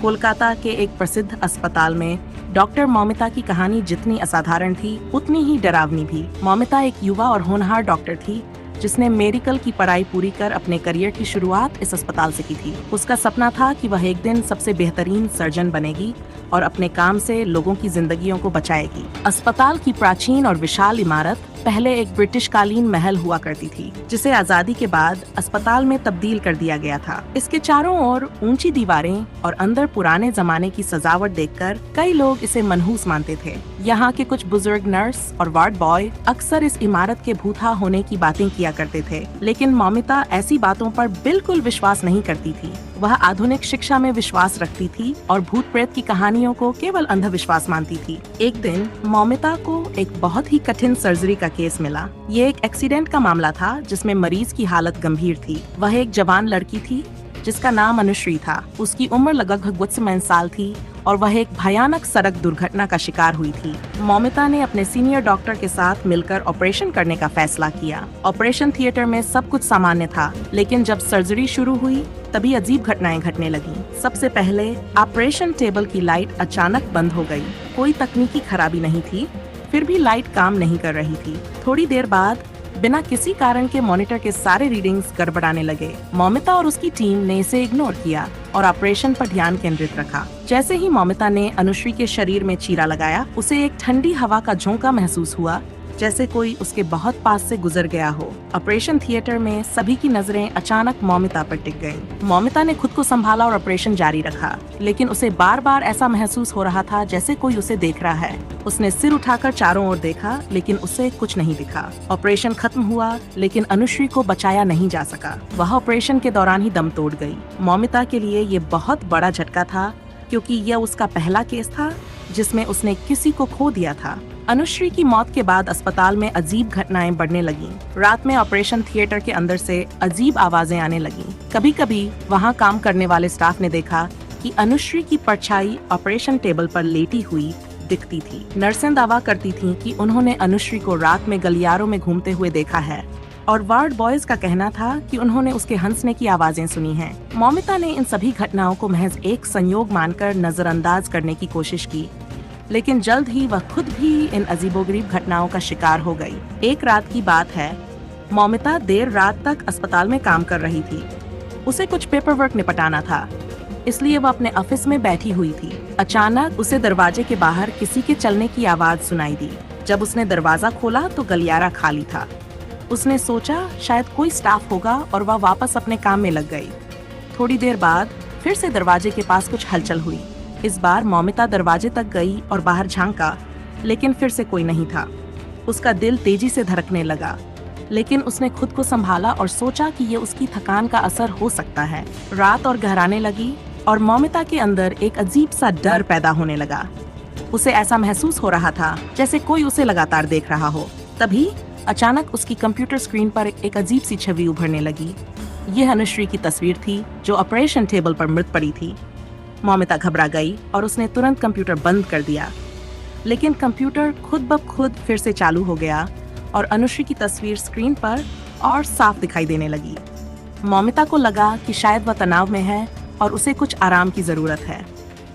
कोलकाता के एक प्रसिद्ध अस्पताल में डॉक्टर मौमिता की कहानी जितनी असाधारण थी उतनी ही डरावनी भी। मौमिता एक युवा और होनहार डॉक्टर थी जिसने मेडिकल की पढ़ाई पूरी कर अपने करियर की शुरुआत इस अस्पताल से की थी। उसका सपना था कि वह एक दिन सबसे बेहतरीन सर्जन बनेगी और अपने काम से लोगों की जिंदगियों को बचाएगी। अस्पताल की प्राचीन और विशाल इमारत पहले एक ब्रिटिश कालीन महल हुआ करती थी, जिसे आजादी के बाद अस्पताल में तब्दील कर दिया गया था। इसके चारों ओर ऊंची दीवारें और अंदर पुराने जमाने की सजावट देखकर कई लोग इसे मनहूस मानते थे। यहाँ के कुछ बुजुर्ग नर्स और वार्ड बॉय अक्सर इस इमारत के भूता होने की बातें किया करते थे, लेकिन मौमिता ऐसी बातों पर बिल्कुल विश्वास नहीं करती थी। वह आधुनिक शिक्षा में विश्वास रखती थी और भूत प्रेत की कहानियों को केवल अंधविश्वास मानती थी। एक दिन मौमिता को एक बहुत ही कठिन सर्जरी का केस मिला। ये एक एक्सीडेंट का मामला था जिसमें मरीज की हालत गंभीर थी। वह एक जवान लड़की थी जिसका नाम अनुश्री था। उसकी उम्र लगभग 22 साल थी और वह एक भयानक सड़क दुर्घटना का शिकार हुई थी। मौमिता ने अपने सीनियर डॉक्टर के साथ मिलकर ऑपरेशन करने का फैसला किया। ऑपरेशन थिएटर में सब कुछ सामान्य था, लेकिन जब सर्जरी शुरू हुई तभी अजीब घटनाएं घटने लगीं। सबसे पहले ऑपरेशन टेबल की लाइट अचानक बंद हो गई। कोई तकनीकी खराबी नहीं थी, फिर भी लाइट काम नहीं कर रही थी। थोड़ी देर बाद बिना किसी कारण के मॉनिटर के सारे रीडिंग्स गड़बड़ाने लगे। मौमिता और उसकी टीम ने इसे इग्नोर किया और ऑपरेशन पर ध्यान केंद्रित रखा। जैसे ही मौमिता ने अनुश्री के शरीर में चीरा लगाया, उसे एक ठंडी हवा का झोंका महसूस हुआ, जैसे कोई उसके बहुत पास से गुजर गया हो। ऑपरेशन थिएटर में सभी की नजरें अचानक मौमिता पर टिक गईं। मौमिता ने खुद को संभाला और ऑपरेशन जारी रखा, लेकिन उसे बार बार ऐसा महसूस हो रहा था जैसे कोई उसे देख रहा है। उसने सिर उठाकर चारों ओर देखा, लेकिन उसे कुछ नहीं दिखा। ऑपरेशन खत्म हुआ, लेकिन अनुश्री को बचाया नहीं जा सका। वह ऑपरेशन के दौरान ही दम तोड़ गई। मौमिता के लिए ये बहुत बड़ा झटका था, क्योंकि यह उसका पहला केस था जिसमें उसने किसी को खो दिया था। अनुश्री की मौत के बाद अस्पताल में अजीब घटनाएं बढ़ने लगीं। रात में ऑपरेशन थिएटर के अंदर से अजीब आवाजें आने लगीं। कभी कभी वहां काम करने वाले स्टाफ ने देखा कि अनुश्री की परछाई ऑपरेशन टेबल पर लेटी हुई दिखती थी। नर्सें दावा करती थीं कि उन्होंने अनुश्री को रात में गलियारों में घूमते हुए देखा है, और वार्ड बॉयज का कहना था कि उन्होंने उसके हंसने की आवाजें सुनी हैं। मौमिता ने इन सभी घटनाओं को महज एक संयोग मानकर नजरअंदाज करने की कोशिश की, लेकिन जल्द ही वह खुद भी इन अजीबोगरीब घटनाओं का शिकार हो गई। एक रात की बात है, मौमिता देर रात तक अस्पताल में काम कर रही थी। उसे कुछ पेपर वर्क निपटाना था, इसलिए वह अपने ऑफिस में बैठी हुई थी। अचानक उसे दरवाजे के बाहर किसी के चलने की आवाज सुनाई दी। जब उसने दरवाजा खोला तो गलियारा खाली था। उसने सोचा शायद कोई स्टाफ होगा और वह वापस अपने काम में लग गई। थोड़ी देर बाद फिर से दरवाजे के पास कुछ हलचल हुई। इस बार मौमिता दरवाजे तक गई और बाहर झांका, लेकिन फिर से कोई नहीं था। उसका दिल तेजी से धड़कने लगा, लेकिन उसने खुद को संभाला और सोचा कि ये उसकी थकान का असर हो सकता है। रात और गहराने लगी और मौमिता के अंदर एक अजीब सा डर पैदा होने लगा। उसे ऐसा महसूस हो रहा था जैसे कोई उसे लगातार देख रहा हो। तभी अचानक उसकी कंप्यूटर स्क्रीन पर एक अजीब सी छवि उभरने लगी। यह अनुश्री की तस्वीर थी जो ऑपरेशन टेबल पर मृत पड़ी थी। मौमिता घबरा गई और उसने तुरंत कंप्यूटर बंद कर दिया, लेकिन कंप्यूटर खुद ब खुद फिर से चालू हो गया और अनुश्री की तस्वीर स्क्रीन पर और साफ दिखाई देने लगी। मौमिता को लगा कि शायद वह तनाव में है और उसे कुछ आराम की जरूरत है।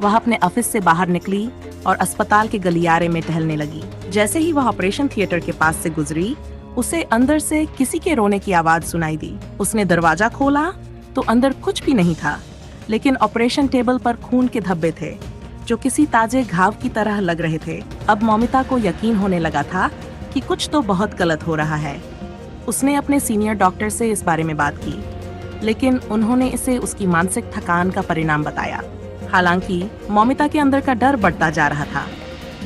वह अपने ऑफिस से बाहर निकली और अस्पताल के गलियारे में टहलने लगी। जैसे ही वह ऑपरेशन थिएटर के पास से गुजरी, उसे अंदर से किसी के रोने की आवाज सुनाई दी। उसने दरवाजा खोला तो अंदर कुछ भी नहीं था, लेकिन ऑपरेशन टेबल पर खून के धब्बे थे जो किसी ताजे घाव की तरह लग रहे थे। अब मौमिता को यकीन होने लगा था कि कुछ तो बहुत गलत हो रहा है। उसने अपने सीनियर डॉक्टर से इस बारे में बात की, लेकिन उन्होंने इसे उसकी मानसिक थकान का परिणाम बताया। हालांकि मौमिता के अंदर का डर बढ़ता जा रहा था।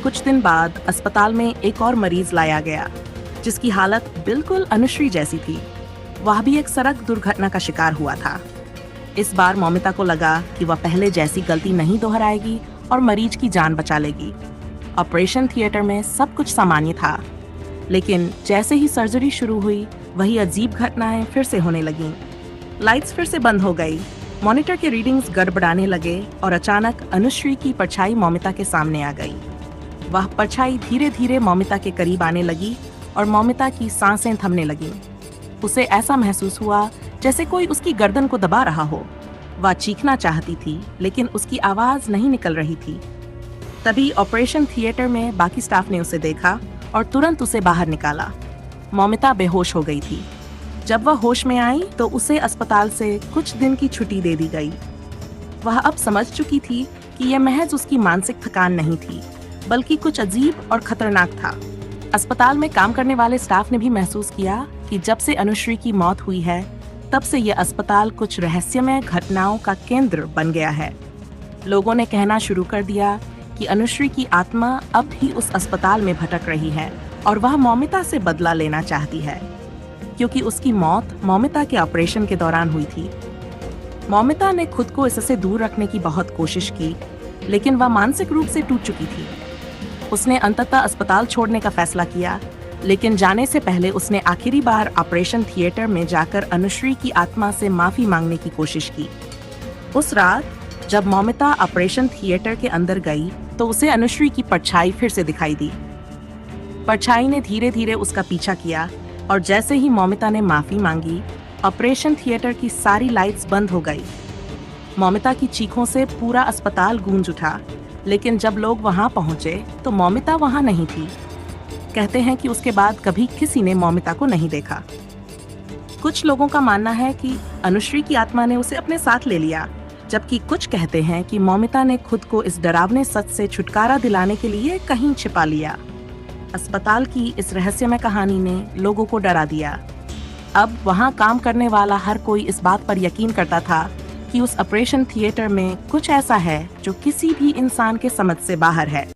कुछ दिन बाद अस्पताल में एक और मरीज लाया गया जिसकी हालत बिल्कुल अनुश्री जैसी थी। वह भी एक सड़क दुर्घटना का शिकार हुआ था। इस बार मौमिता को लगा कि वह पहले जैसी गलती नहीं दोहराएगी और मरीज की जान बचा लेगी। ऑपरेशन थिएटर में सब कुछ सामान्य था, लेकिन जैसे ही सर्जरी शुरू हुई, वही अजीब घटनाएं फिर से होने लगीं। लाइट्स फिर से बंद हो गई, मॉनिटर के रीडिंग्स गड़बड़ाने लगे और अचानक अनुश्री की परछाई मौमिता के सामने आ गई। वह परछाई धीरे धीरे मौमिता के करीब आने लगी और मौमिता की सांसें थमने लगीं। उसे ऐसा महसूस हुआ जैसे कोई उसकी गर्दन को दबा रहा हो। वह चीखना चाहती थी, लेकिन उसकी आवाज नहीं निकल रही थी। तभी ऑपरेशन थिएटर में बाकी स्टाफ ने उसे देखा और तुरंत उसे बाहर निकाला। मौमिता बेहोश हो गई थी। जब वह होश में आई तो उसे अस्पताल से कुछ दिन की छुट्टी दे दी गई। वह अब समझ चुकी थी कि यह महज उसकी मानसिक थकान नहीं थी, बल्कि कुछ अजीब और खतरनाक था। अस्पताल में काम करने वाले स्टाफ ने भी महसूस किया कि जब से अनुश्री की मौत हुई है, तब से यह अस्पताल कुछ रहस्यमय घटनाओं का केंद्र बन गया है। लोगों ने कहना शुरू कर दिया कि अनुश्री की आत्मा अब भी उस अस्पताल में भटक रही है और वह मौमिता से बदला लेना चाहती है, क्योंकि उसकी मौत मौमिता के ऑपरेशन के दौरान हुई थी। मौमिता ने खुद को इससे दूर रखने की बहुत कोशिश की, लेकिन वह मानसिक रूप से टूट चुकी थी। उसने अंततः अस्पताल छोड़ने का फैसला किया, लेकिन जाने से पहले उसने आखिरी बार ऑपरेशन थिएटर में जाकर अनुश्री की आत्मा से माफी मांगने की कोशिश की। उस रात जब मौमिता ऑपरेशन थिएटर के अंदर गई तो उसे अनुश्री की परछाई फिर से दिखाई दी। परछाई ने धीरे धीरे उसका पीछा किया और जैसे ही मौमिता ने माफी मांगी, ऑपरेशन थिएटर की सारी लाइट्स बंद हो गई। मौमिता की चीखों से पूरा अस्पताल गूंज उठा, लेकिन जब लोग वहां पहुंचे तो मौमिता वहां नहीं थी। कहते हैं कि उसके बाद कभी किसी ने मौमिता को नहीं देखा। कुछ लोगों का मानना है कि अनुश्री की आत्मा ने उसे अपने साथ ले लिया, जबकि कुछ कहते हैं कि मौमिता ने खुद को इस डरावने सच से छुटकारा दिलाने के लिए कहीं छिपा लिया। अस्पताल की इस रहस्यमय कहानी ने लोगों को डरा दिया। अब वहां काम करने वाला हर कोई इस बात पर यकीन करता था कि उस ऑपरेशन थिएटर में कुछ ऐसा है जो किसी भी इंसान के समझ से बाहर है।